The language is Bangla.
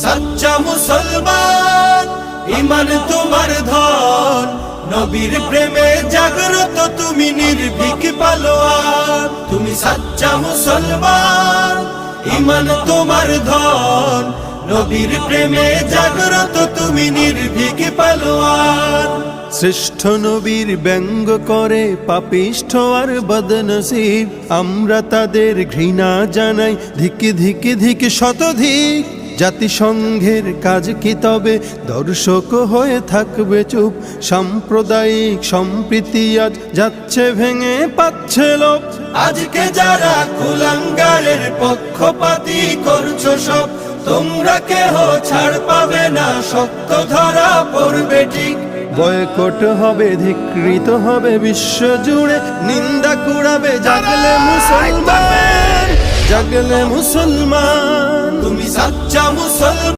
সাচ্চা মুসলমান, ঈমান তোমার ধন, নবীর প্রেমে জাগ্রত তুমি নির্ভীক পালোয়ান। তুমি সাচ্চা মুসলমান, ঈমান তোমার ধন, নবীর প্রেমে জাগ্রত তুমি নির্ভীক পালোয়ান। শ্রেষ্ঠ নবীর ব্যঙ্গ করে পাপিষ্ঠ আর বদনসিব, আমরা তাদের ঘৃণা জানাই ধিকি ধিকি ধিকি শতধিক। জাতিসংঘের কাজ কি তবে দর্শক হয়ে থাকবে চুপ? সাম্প্রদায়িক সম্প্রীতি আজ যাচ্ছে ভেঙে পাচ্ছে লোক। আজকে যারা কুলাঙ্গারের পক্ষপাতী করছো সব, তোমরা কেহ ছাড় পাবে না, সত্য ধরা পড়বে ঠিক। বয়কট হবে, ধিকৃত হবে বিশ্ব জুড়ে, নিন্দা কুড়াবে জাগলে মুসলমান, জাগলে মুসলমান। তুমি সাচ্চা মুসলমান।